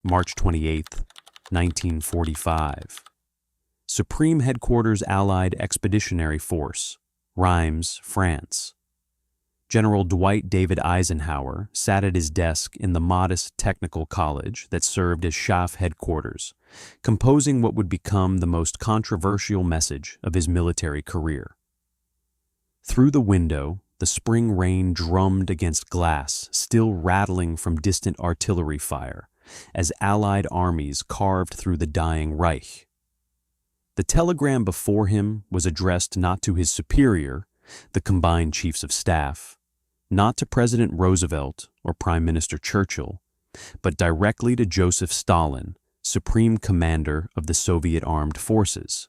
March 28, 1945. Supreme Headquarters Allied Expeditionary Force, Reims, France. General Dwight D. Eisenhower sat at his desk in the modest technical college that served as Staff headquarters, composing what would become the most controversial message of his military career. Through the window, the spring rain drummed against glass, still rattling from distant artillery fire, as Allied armies carved through the dying Reich. The telegram before him was addressed not to his superior, the combined chiefs of staff, not to President Roosevelt or Prime Minister Churchill, but directly to Joseph Stalin, Supreme Commander of the Soviet Armed Forces.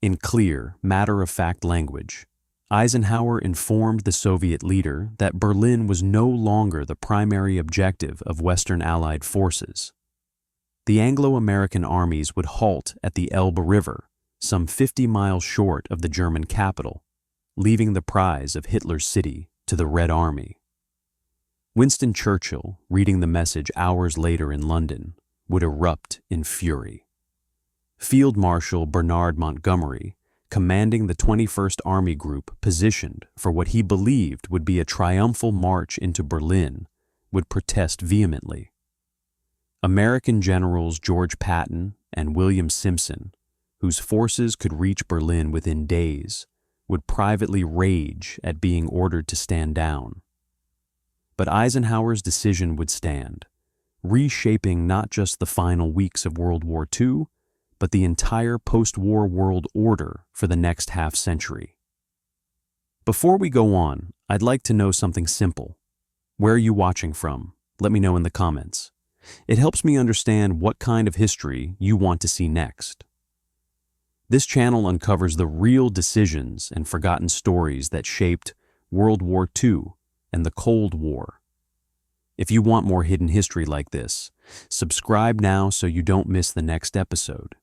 In clear, matter-of-fact language, Eisenhower informed the Soviet leader that Berlin was no longer the primary objective of Western Allied forces. The Anglo-American armies would halt at the Elbe River, some 50 miles short of the German capital, leaving the prize of Hitler's city to the Red Army. Winston Churchill, reading the message hours later in London, would erupt in fury. Field Marshal Bernard Montgomery, commanding the 21st Army Group positioned for what he believed would be a triumphal march into Berlin, would protest vehemently. American generals George Patton and William Simpson, whose forces could reach Berlin within days, would privately rage at being ordered to stand down. But Eisenhower's decision would stand, reshaping not just the final weeks of World War II, but the entire post-war world order for the next half-century. Before we go on, I'd like to know something simple. Where are you watching from? Let me know in the comments. It helps me understand what kind of history you want to see next. This channel uncovers the real decisions and forgotten stories that shaped World War II and the Cold War. If you want more hidden history like this, subscribe now so you don't miss the next episode.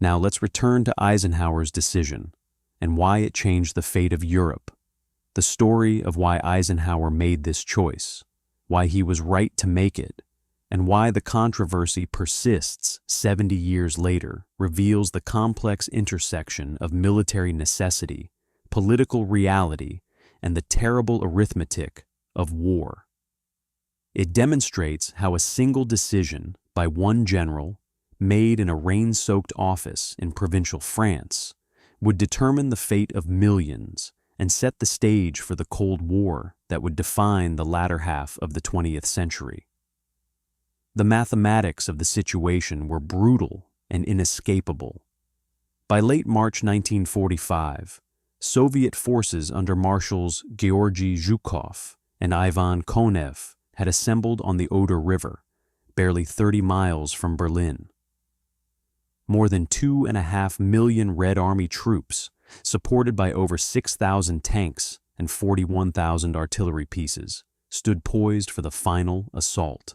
Now let's return to Eisenhower's decision and why it changed the fate of Europe, the story of why Eisenhower made this choice, why he was right to make it, and why the controversy persists 70 years later reveals the complex intersection of military necessity, political reality, and the terrible arithmetic of war. It demonstrates how a single decision by one general, made in a rain-soaked office in provincial France, would determine the fate of millions and set the stage for the Cold War that would define the latter half of the 20th century. The mathematics of the situation were brutal and inescapable. By late March 1945, Soviet forces under Marshals Georgy Zhukov and Ivan Konev had assembled on the Oder River, barely 30 miles from Berlin. More than 2.5 million Red Army troops, supported by over 6,000 tanks and 41,000 artillery pieces, stood poised for the final assault.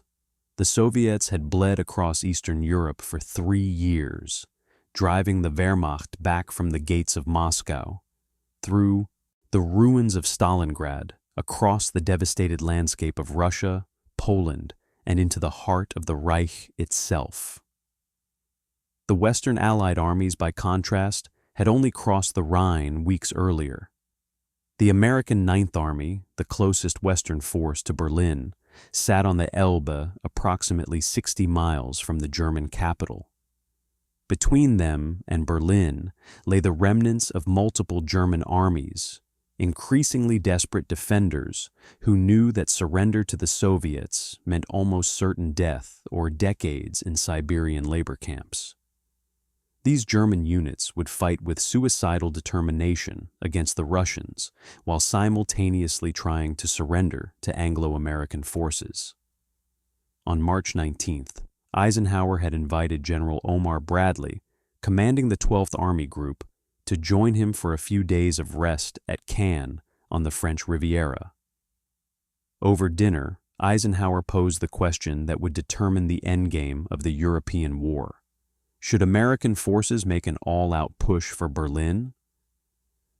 The Soviets had bled across Eastern Europe for 3 years, driving the Wehrmacht back from the gates of Moscow, through the ruins of Stalingrad, across the devastated landscape of Russia, Poland, and into the heart of the Reich itself. The Western Allied armies, by contrast, had only crossed the Rhine weeks earlier. The American Ninth Army, the closest Western force to Berlin, sat on the Elbe approximately 60 miles from the German capital. Between them and Berlin lay the remnants of multiple German armies, increasingly desperate defenders who knew that surrender to the Soviets meant almost certain death or decades in Siberian labor camps. These German units would fight with suicidal determination against the Russians while simultaneously trying to surrender to Anglo-American forces. On March 19th, Eisenhower had invited General Omar Bradley, commanding the 12th Army Group, to join him for a few days of rest at Cannes on the French Riviera. Over dinner, Eisenhower posed the question that would determine the endgame of the European war. Should American forces make an all-out push for Berlin?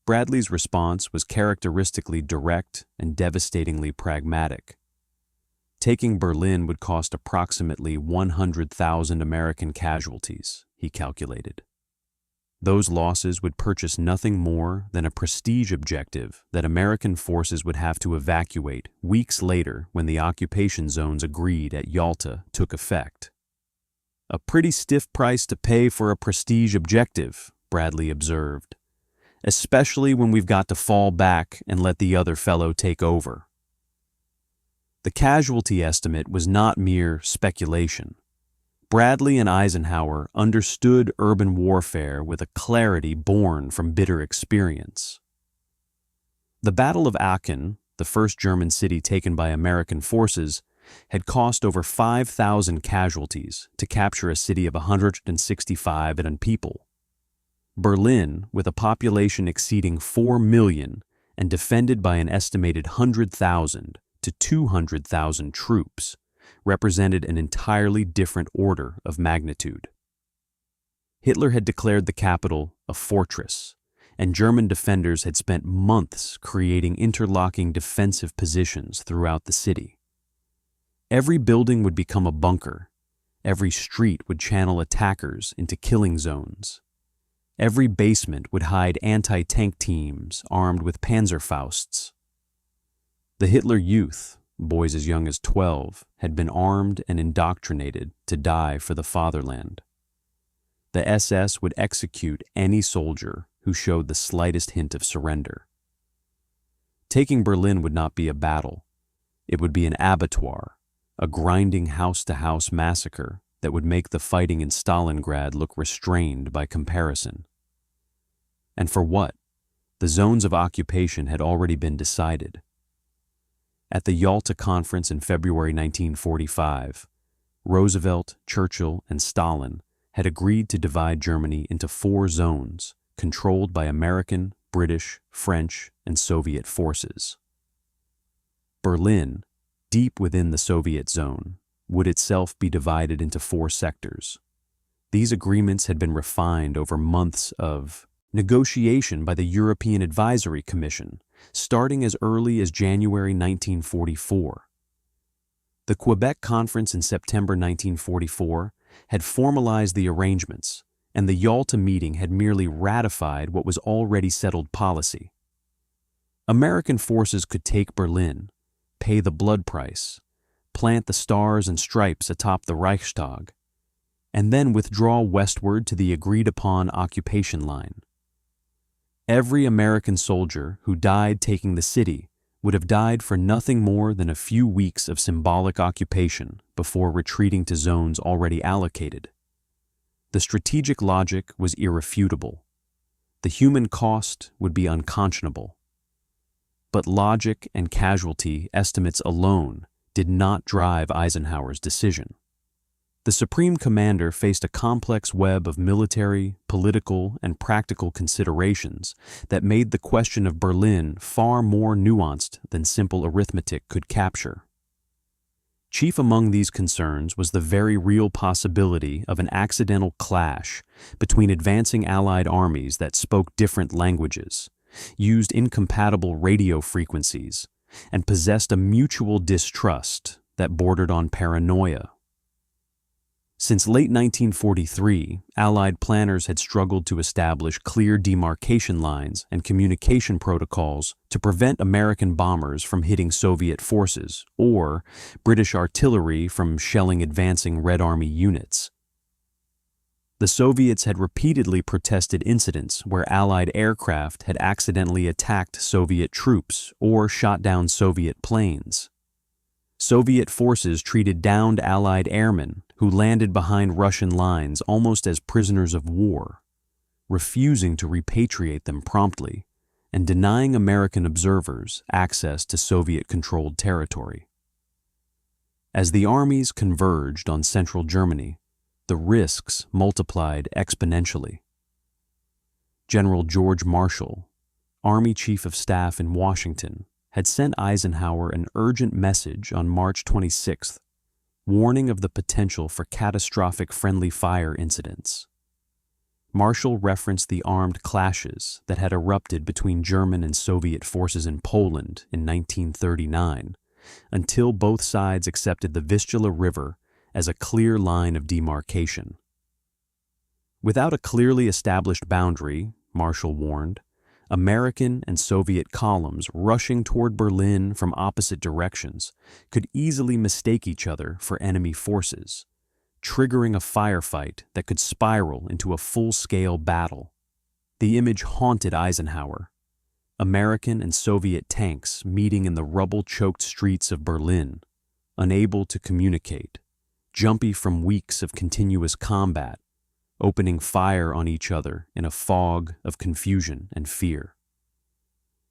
Bradley's response was characteristically direct and devastatingly pragmatic. Taking Berlin would cost approximately 100,000 American casualties, he calculated. Those losses would purchase nothing more than a prestige objective that American forces would have to evacuate weeks later when the occupation zones agreed at Yalta took effect. "A pretty stiff price to pay for a prestige objective," Bradley observed, "especially when we've got to fall back and let the other fellow take over." The casualty estimate was not mere speculation. Bradley and Eisenhower understood urban warfare with a clarity born from bitter experience. The Battle of Aachen, the first German city taken by American forces, had cost over 5,000 casualties to capture a city of 165 million people. Berlin, with a population exceeding 4 million and defended by an estimated 100,000 to 200,000 troops, represented an entirely different order of magnitude. Hitler had declared the capital a fortress, and German defenders had spent months creating interlocking defensive positions throughout the city. Every building would become a bunker. Every street would channel attackers into killing zones. Every basement would hide anti-tank teams armed with Panzerfausts. The Hitler Youth, boys as young as 12, had been armed and indoctrinated to die for the fatherland. The SS would execute any soldier who showed the slightest hint of surrender. Taking Berlin would not be a battle. It would be an abattoir, a grinding house-to-house massacre that would make the fighting in Stalingrad look restrained by comparison. And for what? The zones of occupation had already been decided. At the Yalta Conference in February 1945, Roosevelt, Churchill, and Stalin had agreed to divide Germany into 4 zones controlled by American, British, French, and Soviet forces. Berlin, deep within the Soviet zone, would itself be divided into 4 sectors. These agreements had been refined over months of negotiation by the European Advisory Commission, starting as early as January 1944. The Quebec Conference in September 1944 had formalized the arrangements, and the Yalta meeting had merely ratified what was already settled policy. American forces could take Berlin, pay the blood price, plant the stars and stripes atop the Reichstag, and then withdraw westward to the agreed-upon occupation line. Every American soldier who died taking the city would have died for nothing more than a few weeks of symbolic occupation before retreating to zones already allocated. The strategic logic was irrefutable. The human cost would be unconscionable. But logic and casualty estimates alone did not drive Eisenhower's decision. The Supreme Commander faced a complex web of military, political, and practical considerations that made the question of Berlin far more nuanced than simple arithmetic could capture. Chief among these concerns was the very real possibility of an accidental clash between advancing Allied armies that spoke different languages, used incompatible radio frequencies, and possessed a mutual distrust that bordered on paranoia. Since late 1943, Allied planners had struggled to establish clear demarcation lines and communication protocols to prevent American bombers from hitting Soviet forces or British artillery from shelling advancing Red Army units. The Soviets had repeatedly protested incidents where Allied aircraft had accidentally attacked Soviet troops or shot down Soviet planes. Soviet forces treated downed Allied airmen who landed behind Russian lines almost as prisoners of war, refusing to repatriate them promptly and denying American observers access to Soviet-controlled territory. As the armies converged on central Germany, the risks multiplied exponentially. General George Marshall, Army Chief of Staff in Washington, had sent Eisenhower an urgent message on March 26th, warning of the potential for catastrophic friendly fire incidents. Marshall referenced the armed clashes that had erupted between German and Soviet forces in Poland in 1939 until both sides accepted the Vistula River as a clear line of demarcation. Without a clearly established boundary, Marshall warned, American and Soviet columns rushing toward Berlin from opposite directions could easily mistake each other for enemy forces, triggering a firefight that could spiral into a full-scale battle. The image haunted Eisenhower. American and Soviet tanks meeting in the rubble-choked streets of Berlin, unable to communicate, jumpy from weeks of continuous combat, opening fire on each other in a fog of confusion and fear.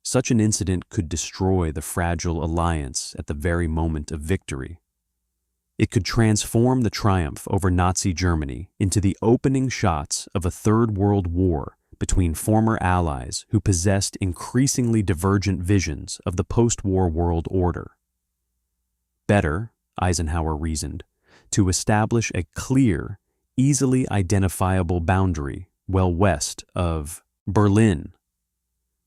Such an incident could destroy the fragile alliance at the very moment of victory. It could transform the triumph over Nazi Germany into the opening shots of a Third World War between former allies who possessed increasingly divergent visions of the post-war world order. Better, Eisenhower reasoned, to establish a clear, easily identifiable boundary well west of Berlin.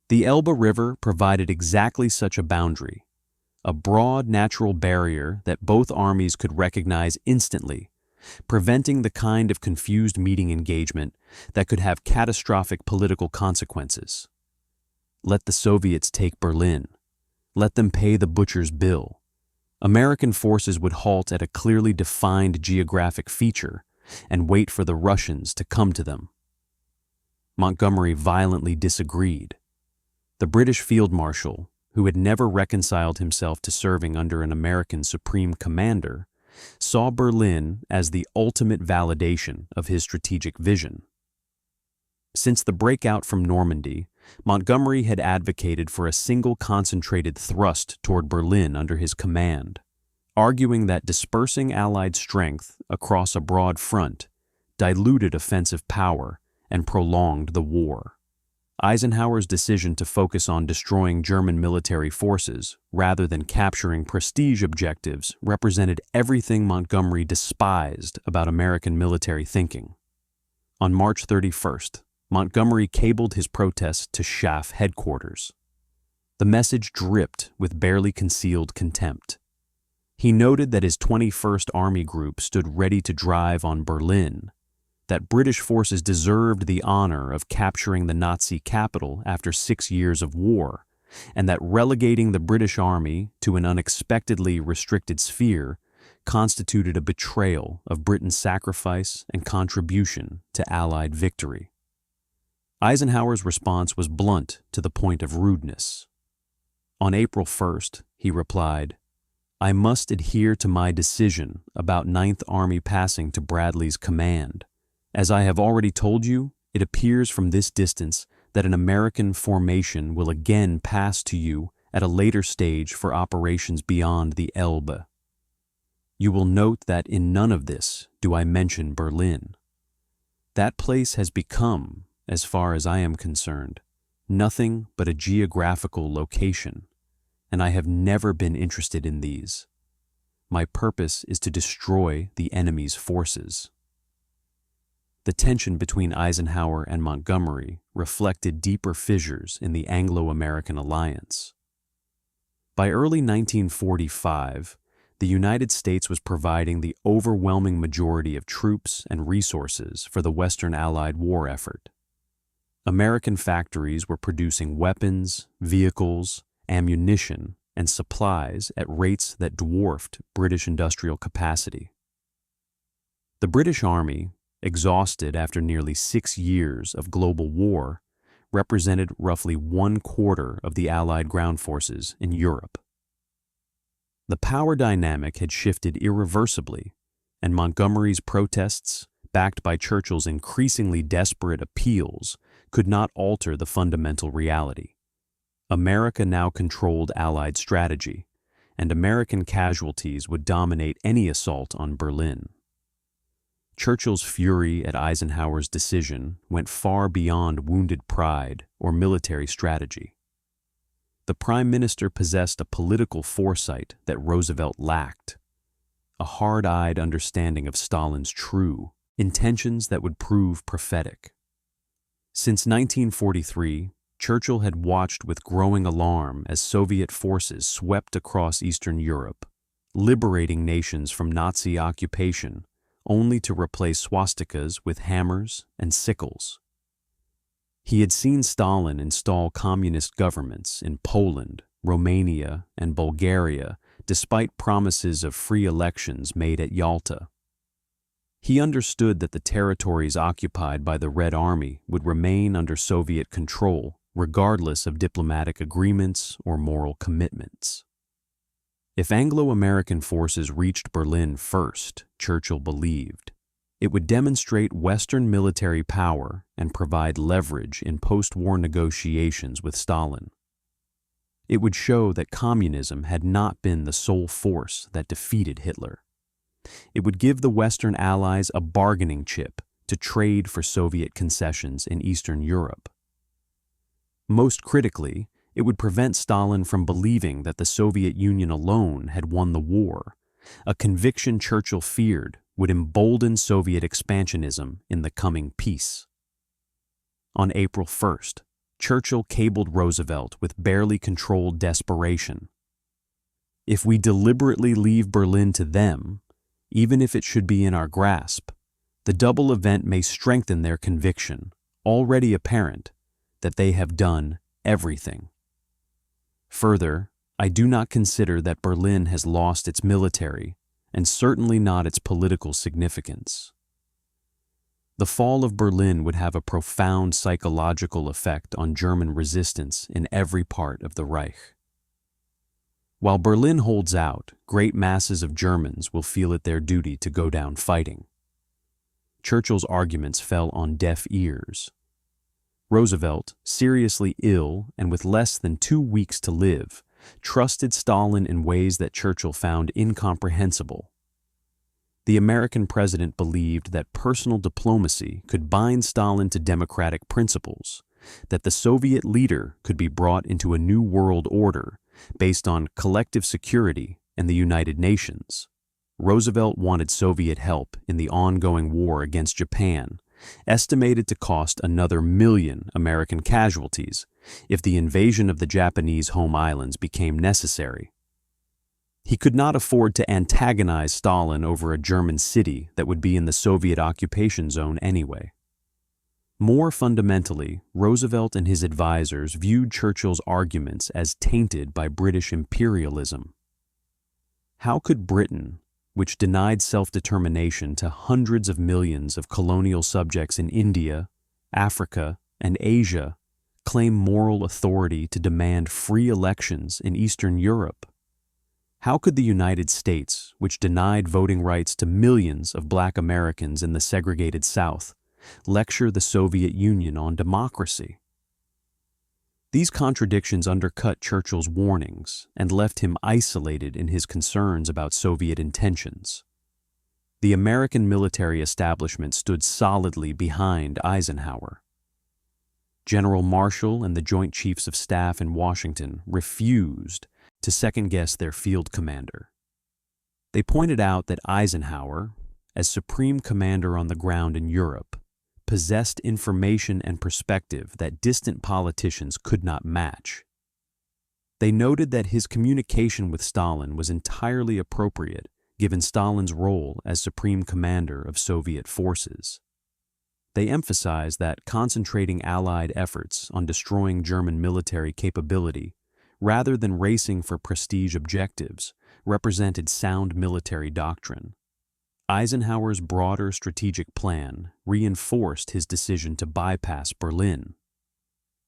The Elbe River provided exactly such a boundary, a broad natural barrier that both armies could recognize instantly, preventing the kind of confused meeting engagement that could have catastrophic political consequences. Let the Soviets take Berlin. Let them pay the butcher's bill. American forces would halt at a clearly defined geographic feature and wait for the Russians to come to them. Montgomery violently disagreed. The British field marshal, who had never reconciled himself to serving under an American supreme commander, saw Berlin as the ultimate validation of his strategic vision. Since the breakout from Normandy, Montgomery had advocated for a single concentrated thrust toward Berlin under his command, arguing that dispersing Allied strength across a broad front diluted offensive power and prolonged the war. Eisenhower's decision to focus on destroying German military forces rather than capturing prestige objectives represented everything Montgomery despised about American military thinking. On March 31st, Montgomery cabled his protest to Schaff headquarters. The message dripped with barely concealed contempt. He noted that his 21st Army Group stood ready to drive on Berlin, that British forces deserved the honor of capturing the Nazi capital after 6 years of war, and that relegating the British Army to an unexpectedly restricted sphere constituted a betrayal of Britain's sacrifice and contribution to Allied victory. Eisenhower's response was blunt to the point of rudeness. On April 1st, he replied, "I must adhere to my decision about 9th Army passing to Bradley's command. As I have already told you, it appears from this distance that an American formation will again pass to you at a later stage for operations beyond the Elbe. You will note that in none of this do I mention Berlin. That place has become, as far as I am concerned, nothing but a geographical location, and I have never been interested in these. My purpose is to destroy the enemy's forces." The tension between Eisenhower and Montgomery reflected deeper fissures in the Anglo-American alliance. By early 1945, the United States was providing the overwhelming majority of troops and resources for the Western Allied war effort. American factories were producing weapons, vehicles, ammunition, and supplies at rates that dwarfed British industrial capacity. The British Army, exhausted after nearly 6 years of global war, represented roughly 1/4 of the Allied ground forces in Europe. The power dynamic had shifted irreversibly, and Montgomery's protests, backed by Churchill's increasingly desperate appeals, could not alter the fundamental reality. America now controlled Allied strategy, and American casualties would dominate any assault on Berlin. Churchill's fury at Eisenhower's decision went far beyond wounded pride or military strategy. The Prime Minister possessed a political foresight that Roosevelt lacked, a hard-eyed understanding of Stalin's intentions that would prove prophetic. Since 1943, Churchill had watched with growing alarm as Soviet forces swept across Eastern Europe, liberating nations from Nazi occupation, only to replace swastikas with hammers and sickles. He had seen Stalin install communist governments in Poland, Romania, and Bulgaria, despite promises of free elections made at Yalta. He understood that the territories occupied by the Red Army would remain under Soviet control, regardless of diplomatic agreements or moral commitments. If Anglo-American forces reached Berlin first, Churchill believed, it would demonstrate Western military power and provide leverage in post-war negotiations with Stalin. It would show that communism had not been the sole force that defeated Hitler. It would give the Western Allies a bargaining chip to trade for Soviet concessions in Eastern Europe. Most critically, it would prevent Stalin from believing that the Soviet Union alone had won the war, a conviction Churchill feared would embolden Soviet expansionism in the coming peace. On April 1st, Churchill cabled Roosevelt with barely controlled desperation. "If we deliberately leave Berlin to them, even if it should be in our grasp, the double event may strengthen their conviction, already apparent, that they have done everything. Further, I do not consider that Berlin has lost its military, and certainly not its political significance." The fall of Berlin would have a profound psychological effect on German resistance in every part of the Reich. While Berlin holds out, great masses of Germans will feel it their duty to go down fighting. Churchill's arguments fell on deaf ears. Roosevelt, seriously ill and with less than 2 weeks to live, trusted Stalin in ways that Churchill found incomprehensible. The American president believed that personal diplomacy could bind Stalin to democratic principles, that the Soviet leader could be brought into a new world order based on collective security and the United Nations. Roosevelt wanted Soviet help in the ongoing war against Japan, estimated to cost another 1 million American casualties if the invasion of the Japanese home islands became necessary. He could not afford to antagonize Stalin over a German city that would be in the Soviet occupation zone anyway. More fundamentally, Roosevelt and his advisors viewed Churchill's arguments as tainted by British imperialism. How could Britain, which denied self-determination to hundreds of millions of colonial subjects in India, Africa, and Asia, claim moral authority to demand free elections in Eastern Europe? How could the United States, which denied voting rights to millions of Black Americans in the segregated South, lecture the Soviet Union on democracy? These contradictions undercut Churchill's warnings and left him isolated in his concerns about Soviet intentions. The American military establishment stood solidly behind Eisenhower. General Marshall and the Joint Chiefs of Staff in Washington refused to second-guess their field commander. They pointed out that Eisenhower, as supreme commander on the ground in Europe, possessed information and perspective that distant politicians could not match. They noted that his communication with Stalin was entirely appropriate given Stalin's role as supreme commander of Soviet forces. They emphasized that concentrating Allied efforts on destroying German military capability rather than racing for prestige objectives represented sound military doctrine. Eisenhower's broader strategic plan reinforced his decision to bypass Berlin.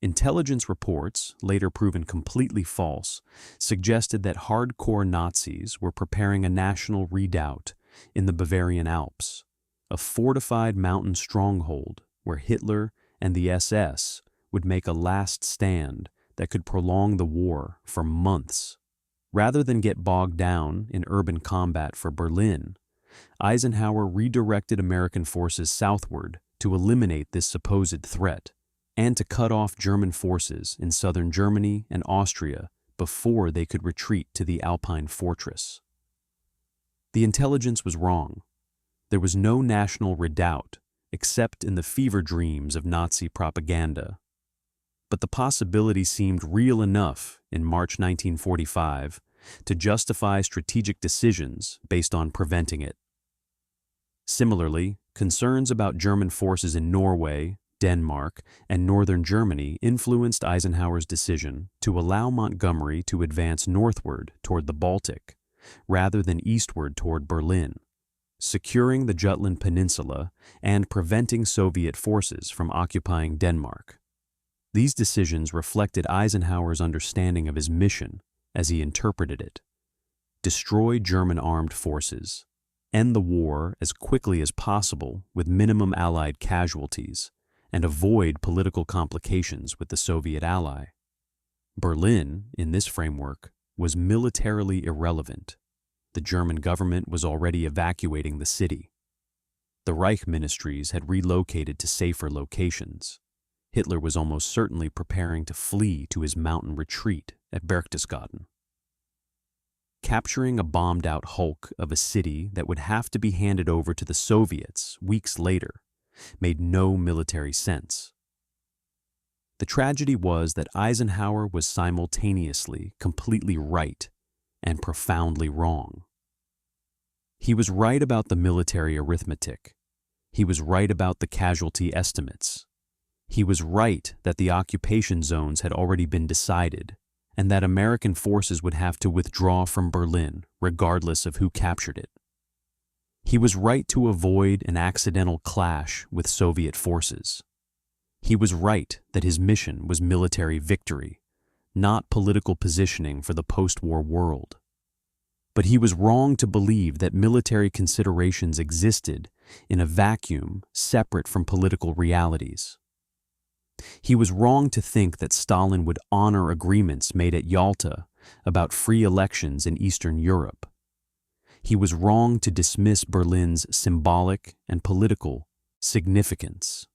Intelligence reports, later proven completely false, suggested that hardcore Nazis were preparing a national redoubt in the Bavarian Alps, a fortified mountain stronghold where Hitler and the SS would make a last stand that could prolong the war for months. Rather than get bogged down in urban combat for Berlin, Eisenhower redirected American forces southward to eliminate this supposed threat and to cut off German forces in southern Germany and Austria before they could retreat to the Alpine fortress. The intelligence was wrong. There was no national redoubt except in the fever dreams of Nazi propaganda. but the possibility seemed real enough in March 1945 to justify strategic decisions based on preventing it. Similarly, concerns about German forces in Norway, Denmark, and northern Germany influenced Eisenhower's decision to allow Montgomery to advance northward toward the Baltic, rather than eastward toward Berlin, securing the Jutland Peninsula and preventing Soviet forces from occupying Denmark. These decisions reflected Eisenhower's understanding of his mission as he interpreted it: destroy German armed forces, end the war as quickly as possible with minimum Allied casualties, and avoid political complications with the Soviet ally. Berlin, in this framework, was militarily irrelevant. The German government was already evacuating the city. The Reich ministries had relocated to safer locations. Hitler was almost certainly preparing to flee to his mountain retreat at Berchtesgaden. Capturing a bombed-out hulk of a city that would have to be handed over to the Soviets weeks later made no military sense. The tragedy was that Eisenhower was simultaneously completely right and profoundly wrong. He was right about the military arithmetic. He was right about the casualty estimates. He was right that the occupation zones had already been decided and that American forces would have to withdraw from Berlin regardless of who captured it. He was right to avoid an accidental clash with Soviet forces. He was right that his mission was military victory, not political positioning for the post-war world. But he was wrong to believe that military considerations existed in a vacuum separate from political realities. He was wrong to think that Stalin would honor agreements made at Yalta about free elections in Eastern Europe. He was wrong to dismiss Berlin's symbolic and political significance.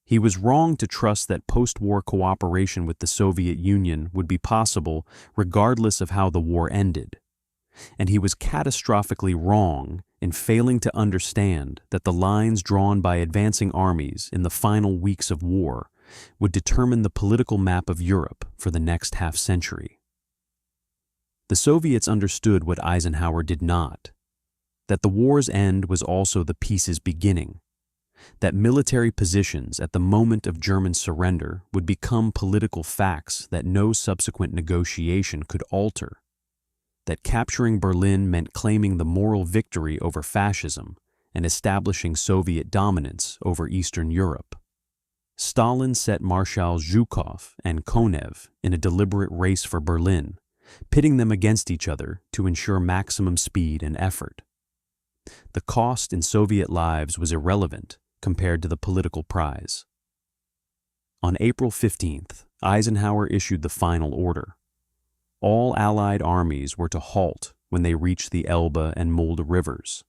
He was wrong to trust that post-war cooperation with the Soviet Union would be possible regardless of how the war ended. And he was catastrophically wrong in failing to understand that the lines drawn by advancing armies in the final weeks of war would determine the political map of Europe for the next half-century. The Soviets understood what Eisenhower did not: that the war's end was also the peace's beginning, that military positions at the moment of German surrender would become political facts that no subsequent negotiation could alter, that capturing Berlin meant claiming the moral victory over fascism and establishing Soviet dominance over Eastern Europe. Stalin set Marshals Zhukov and Konev in a deliberate race for Berlin, pitting them against each other to ensure maximum speed and effort. The cost in Soviet lives was irrelevant compared to the political prize. On April 15th, Eisenhower issued the final order. All Allied armies were to halt when they reached the Elbe and Mulde rivers.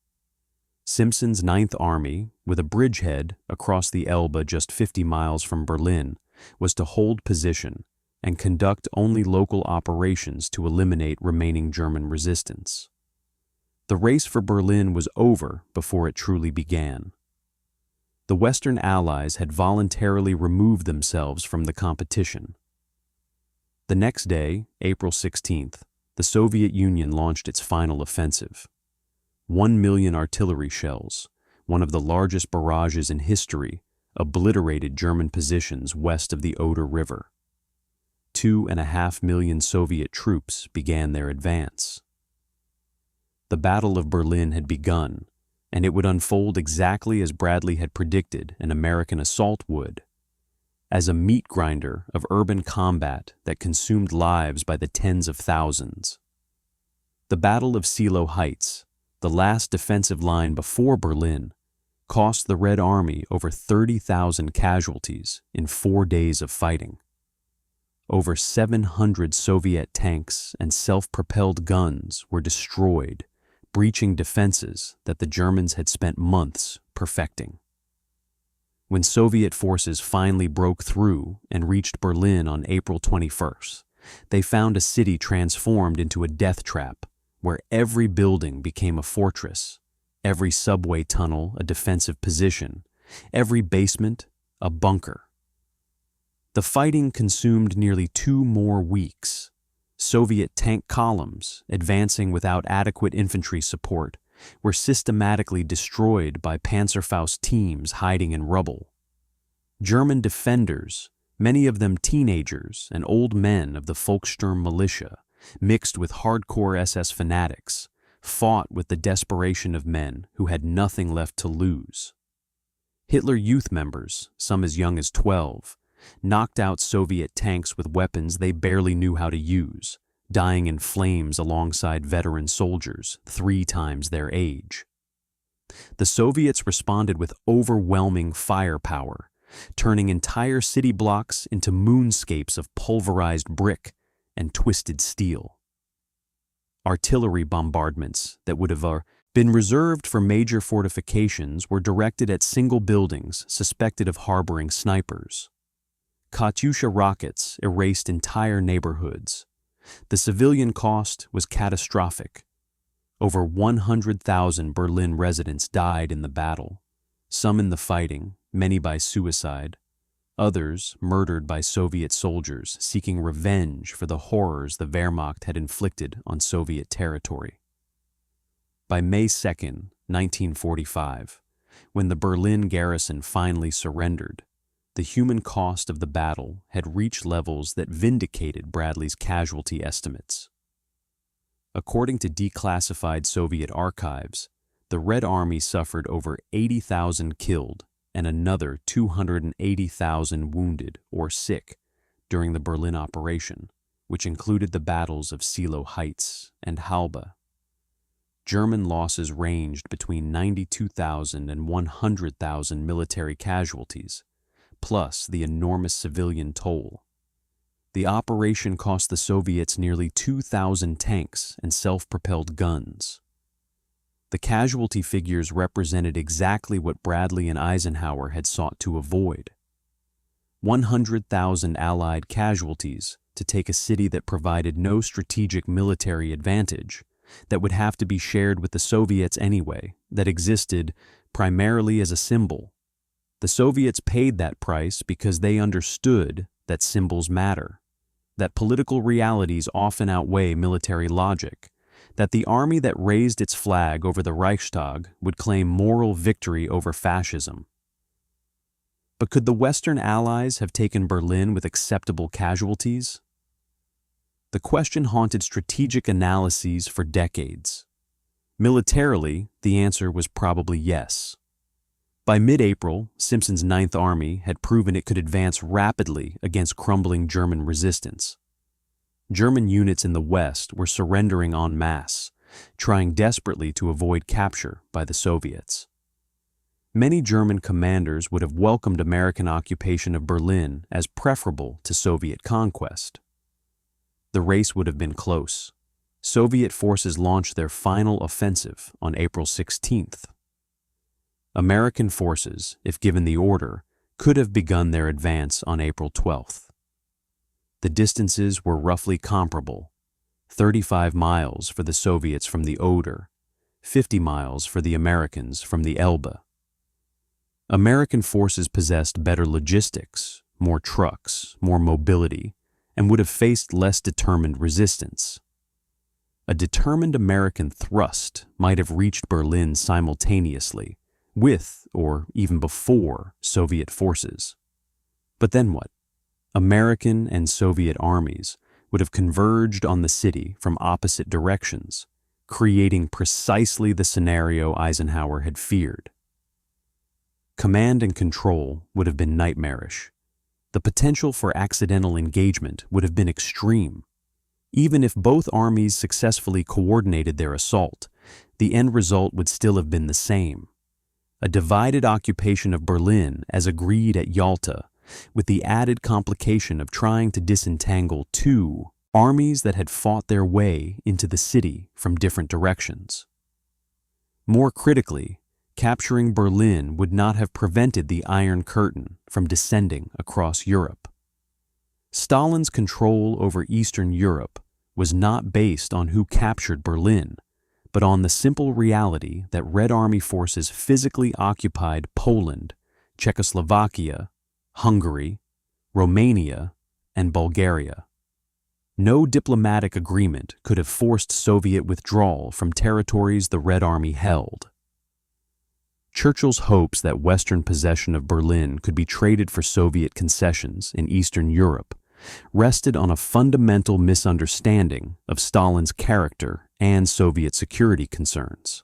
Simpson's Ninth Army, with a bridgehead across the Elbe just 50 miles from Berlin, was to hold position and conduct only local operations to eliminate remaining German resistance. The race for Berlin was over before it truly began. The Western Allies had voluntarily removed themselves from the competition. The next day, April 16th, the Soviet Union launched its final offensive. 1 million artillery shells, one of the largest barrages in history, obliterated German positions west of the Oder River. 2.5 million Soviet troops began their advance. The Battle of Berlin had begun, and it would unfold exactly as Bradley had predicted an American assault would, as a meat grinder of urban combat that consumed lives by the tens of thousands. The Battle of Seelow Heights, the last defensive line before Berlin, cost the Red Army over 30,000 casualties in 4 days of fighting. Over 700 Soviet tanks and self-propelled guns were destroyed, breaching defenses that the Germans had spent months perfecting. When Soviet forces finally broke through and reached Berlin on April 21st, they found a city transformed into a death trap where every building became a fortress, every subway tunnel a defensive position, every basement a bunker. The fighting consumed nearly 2 more weeks. Soviet tank columns, advancing without adequate infantry support, were systematically destroyed by Panzerfaust teams hiding in rubble. German defenders, many of them teenagers and old men of the Volkssturm militia, mixed with hardcore SS fanatics, fought with the desperation of men who had nothing left to lose. Hitler Youth members, some as young as 12, knocked out Soviet tanks with weapons they barely knew how to use, dying in flames alongside veteran soldiers 3 times their age. The Soviets responded with overwhelming firepower, turning entire city blocks into moonscapes of pulverized brick and twisted steel. Artillery bombardments that would have been reserved for major fortifications were directed at single buildings suspected of harboring snipers. Katyusha rockets erased entire neighborhoods. The civilian cost was catastrophic. Over 100,000 Berlin residents died in the battle, some in the fighting, many by suicide, others murdered by Soviet soldiers seeking revenge for the horrors the Wehrmacht had inflicted on Soviet territory. By May 2, 1945, when the Berlin garrison finally surrendered, the human cost of the battle had reached levels that vindicated Bradley's casualty estimates. According to declassified Soviet archives, the Red Army suffered over 80,000 killed and another 280,000 wounded or sick during the Berlin operation, which included the battles of Seelow Heights and Halbe. German losses ranged between 92,000 and 100,000 military casualties, plus the enormous civilian toll. The operation cost the Soviets nearly 2,000 tanks and self-propelled guns. The casualty figures represented exactly what Bradley and Eisenhower had sought to avoid. 100,000 Allied casualties to take a city that provided no strategic military advantage, that would have to be shared with the Soviets anyway, that existed primarily as a symbol. The Soviets paid that price because they understood that symbols matter, that political realities often outweigh military logic, that the army that raised its flag over the Reichstag would claim moral victory over fascism. But could the Western Allies have taken Berlin with acceptable casualties? The question haunted strategic analyses for decades. Militarily, the answer was probably yes. By mid-April, Simpson's Ninth Army had proven it could advance rapidly against crumbling German resistance. German units in the West were surrendering en masse, trying desperately to avoid capture by the Soviets. Many German commanders would have welcomed American occupation of Berlin as preferable to Soviet conquest. The race would have been close. Soviet forces launched their final offensive on April 16th. American forces, if given the order, could have begun their advance on April 12th. The distances were roughly comparable: 35 miles for the Soviets from the Oder, 50 miles for the Americans from the Elbe. American forces possessed better logistics, more trucks, more mobility, and would have faced less determined resistance. A determined American thrust might have reached Berlin simultaneously, with, or even before, Soviet forces. But then what? American and Soviet armies would have converged on the city from opposite directions, creating precisely the scenario Eisenhower had feared. Command and control would have been nightmarish. The potential for accidental engagement would have been extreme. Even if both armies successfully coordinated their assault, the end result would still have been the same: a divided occupation of Berlin as agreed at Yalta, with the added complication of trying to disentangle two armies that had fought their way into the city from different directions. More critically, capturing Berlin would not have prevented the Iron Curtain from descending across Europe. Stalin's control over Eastern Europe was not based on who captured Berlin, but on the simple reality that Red Army forces physically occupied Poland, Czechoslovakia, Hungary, Romania, and Bulgaria. No diplomatic agreement could have forced Soviet withdrawal from territories the Red Army held. Churchill's hopes that Western possession of Berlin could be traded for Soviet concessions in Eastern Europe rested on a fundamental misunderstanding of Stalin's character and Soviet security concerns.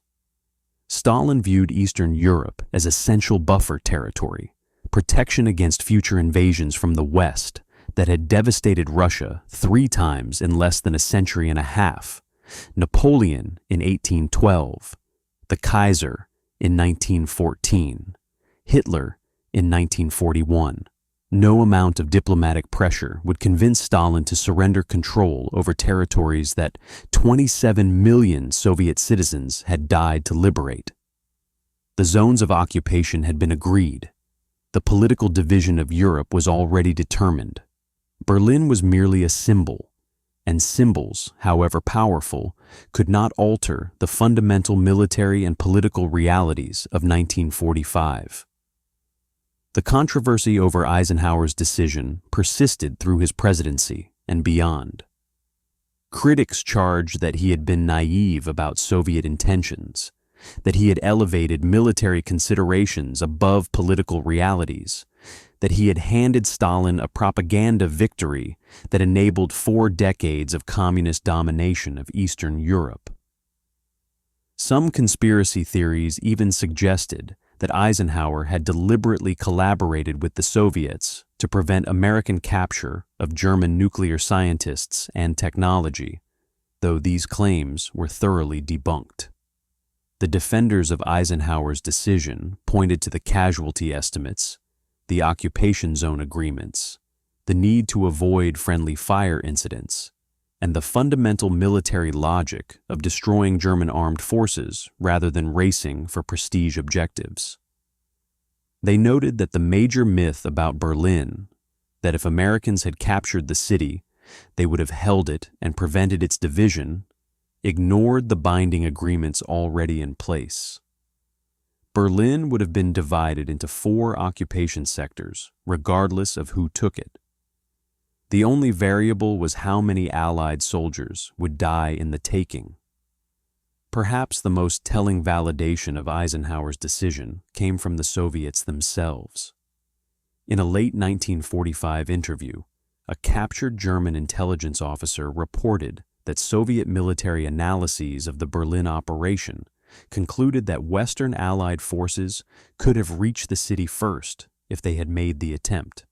Stalin viewed Eastern Europe as essential buffer territory, protection against future invasions from the West that had devastated Russia 3 times in less than a century and a half, Napoleon in 1812, the Kaiser in 1914, Hitler in 1941. No amount of diplomatic pressure would convince Stalin to surrender control over territories that 27 million Soviet citizens had died to liberate. The zones of occupation had been agreed. The political division of Europe was already determined. Berlin was merely a symbol, and symbols, however powerful, could not alter the fundamental military and political realities of 1945. The controversy over Eisenhower's decision persisted through his presidency and beyond. Critics charged that he had been naive about Soviet intentions, that he had elevated military considerations above political realities, that he had handed Stalin a propaganda victory that enabled 4 decades of communist domination of Eastern Europe. Some conspiracy theories even suggested that Eisenhower had deliberately collaborated with the Soviets to prevent American capture of German nuclear scientists and technology, though these claims were thoroughly debunked. The defenders of Eisenhower's decision pointed to the casualty estimates, the occupation zone agreements, the need to avoid friendly fire incidents, and the fundamental military logic of destroying German armed forces rather than racing for prestige objectives. They noted that the major myth about Berlin, that if Americans had captured the city, they would have held it and prevented its division, ignored the binding agreements already in place. Berlin would have been divided into 4 occupation sectors, regardless of who took it. The only variable was how many Allied soldiers would die in the taking. Perhaps the most telling validation of Eisenhower's decision came from the Soviets themselves. In a late 1945 interview, a captured German intelligence officer reported that Soviet military analyses of the Berlin operation concluded that Western Allied forces could have reached the city first if they had made the attempt.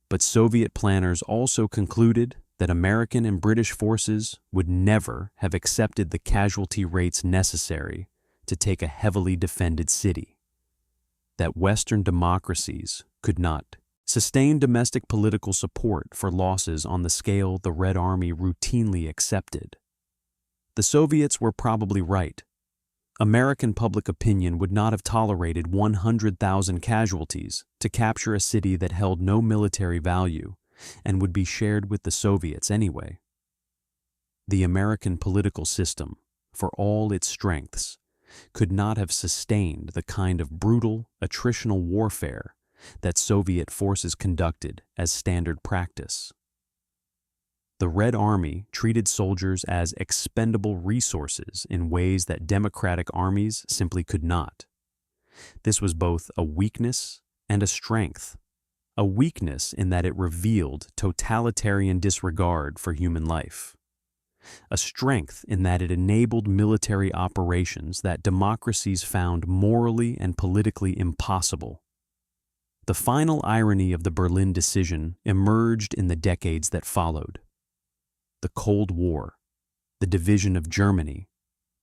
But Soviet planners also concluded that American and British forces would never have accepted the casualty rates necessary to take a heavily defended city, that Western democracies could not sustain domestic political support for losses on the scale the Red Army routinely accepted. The Soviets were probably right. American public opinion would not have tolerated 100,000 casualties to capture a city that held no military value and would be shared with the Soviets anyway. The American political system, for all its strengths, could not have sustained the kind of brutal, attritional warfare that Soviet forces conducted as standard practice. The Red Army treated soldiers as expendable resources in ways that democratic armies simply could not. This was both a weakness and a strength. A weakness in that it revealed totalitarian disregard for human life. A strength in that it enabled military operations that democracies found morally and politically impossible. The final irony of the Berlin decision emerged in the decades that followed. The Cold War, the division of Germany,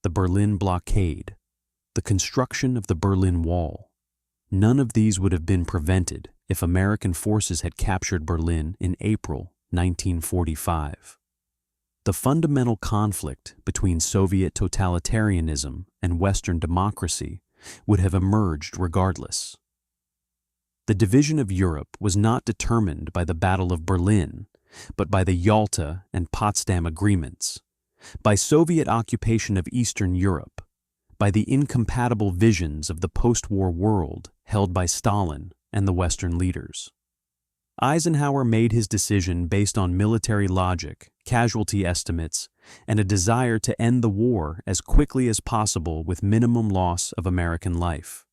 the Berlin blockade, the construction of the Berlin Wall. None of these would have been prevented if American forces had captured Berlin in April 1945. The fundamental conflict between Soviet totalitarianism and Western democracy would have emerged regardless. The division of Europe was not determined by the Battle of Berlin, but by the Yalta and Potsdam agreements, by Soviet occupation of Eastern Europe, by the incompatible visions of the post-war world held by Stalin and the Western leaders. Eisenhower made his decision based on military logic, casualty estimates, and a desire to end the war as quickly as possible with minimum loss of American life.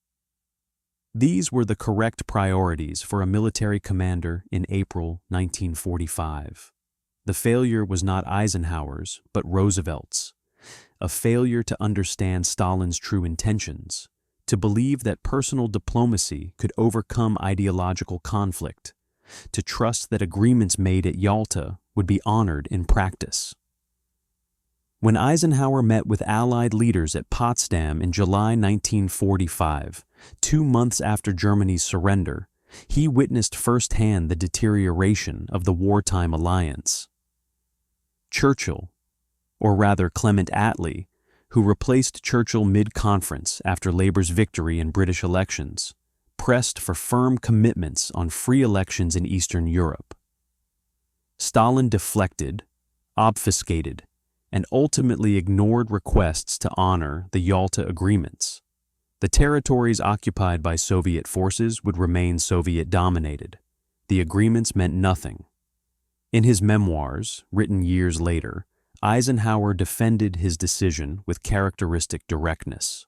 These were the correct priorities for a military commander in April 1945. The failure was not Eisenhower's, but Roosevelt's. A failure to understand Stalin's true intentions, to believe that personal diplomacy could overcome ideological conflict, to trust that agreements made at Yalta would be honored in practice. When Eisenhower met with Allied leaders at Potsdam in July 1945, 2 months after Germany's surrender, he witnessed firsthand the deterioration of the wartime alliance. Churchill, or rather Clement Attlee, who replaced Churchill mid-conference after Labour's victory in British elections, pressed for firm commitments on free elections in Eastern Europe. Stalin deflected, obfuscated, and ultimately ignored requests to honor the Yalta agreements. The territories occupied by Soviet forces would remain Soviet-dominated. The agreements meant nothing. In his memoirs, written years later, Eisenhower defended his decision with characteristic directness.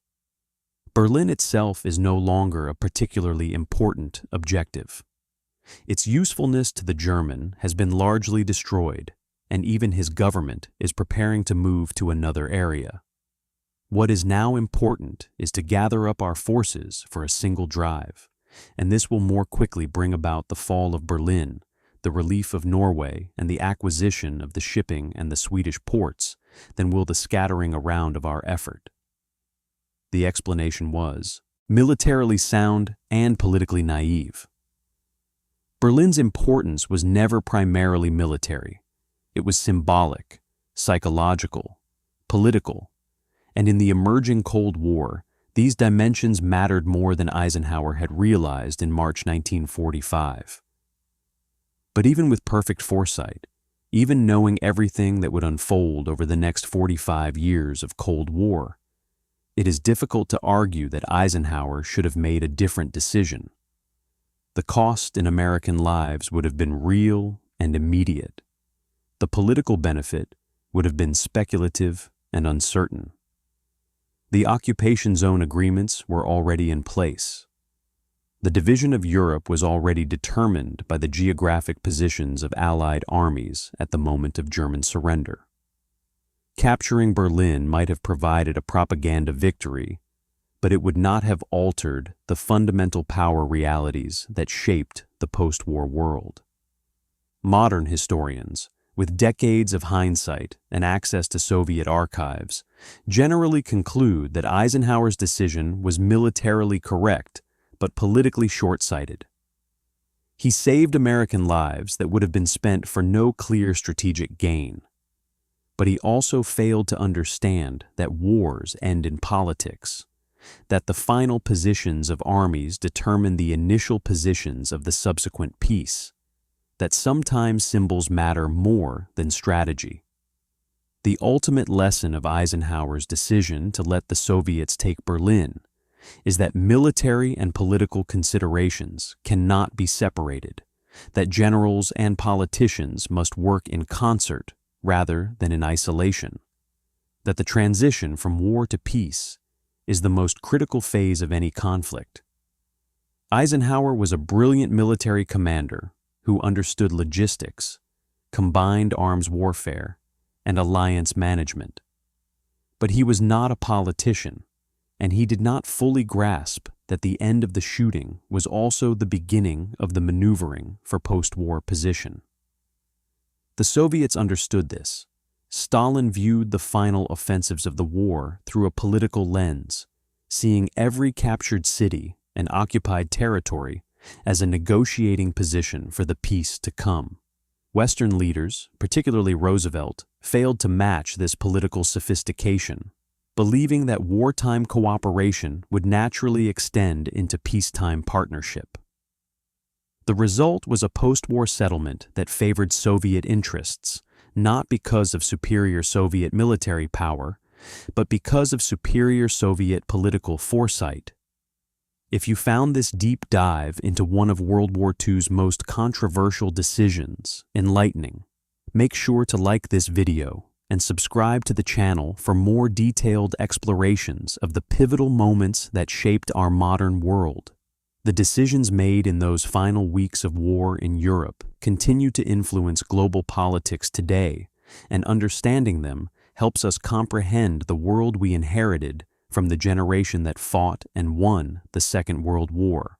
Berlin itself is no longer a particularly important objective. Its usefulness to the German has been largely destroyed, and even his government is preparing to move to another area. What is now important is to gather up our forces for a single drive, and this will more quickly bring about the fall of Berlin, the relief of Norway, and the acquisition of the shipping and the Swedish ports than will the scattering around of our effort. The explanation was militarily sound and politically naive. Berlin's importance was never primarily military. It was symbolic, psychological, political, and in the emerging Cold War, these dimensions mattered more than Eisenhower had realized in March 1945. But even with perfect foresight, even knowing everything that would unfold over the next 45 years of Cold War, it is difficult to argue that Eisenhower should have made a different decision. The cost in American lives would have been real and immediate. The political benefit would have been speculative and uncertain. The occupation zone agreements were already in place. The division of Europe was already determined by the geographic positions of Allied armies at the moment of German surrender. Capturing Berlin might have provided a propaganda victory, but it would not have altered the fundamental power realities that shaped the post-war world. Modern historians, with decades of hindsight and access to Soviet archives, generally conclude that Eisenhower's decision was militarily correct but politically short-sighted. He saved American lives that would have been spent for no clear strategic gain. But he also failed to understand that wars end in politics, that the final positions of armies determine the initial positions of the subsequent peace, that sometimes symbols matter more than strategy. The ultimate lesson of Eisenhower's decision to let the Soviets take Berlin is that military and political considerations cannot be separated, that generals and politicians must work in concert rather than in isolation, that the transition from war to peace is the most critical phase of any conflict. Eisenhower was a brilliant military commander who understood logistics, combined arms warfare, and alliance management. But he was not a politician, and he did not fully grasp that the end of the shooting was also the beginning of the maneuvering for post-war position. The Soviets understood this. Stalin viewed the final offensives of the war through a political lens, seeing every captured city and occupied territory as a negotiating position for the peace to come. Western leaders, particularly Roosevelt, failed to match this political sophistication, believing that wartime cooperation would naturally extend into peacetime partnership. The result was a post-war settlement that favored Soviet interests, not because of superior Soviet military power, but because of superior Soviet political foresight. If you found this deep dive into one of World War II's most controversial decisions enlightening, make sure to like this video and subscribe to the channel for more detailed explorations of the pivotal moments that shaped our modern world. The decisions made in those final weeks of war in Europe continue to influence global politics today, and understanding them helps us comprehend the world we inherited from the generation that fought and won the Second World War.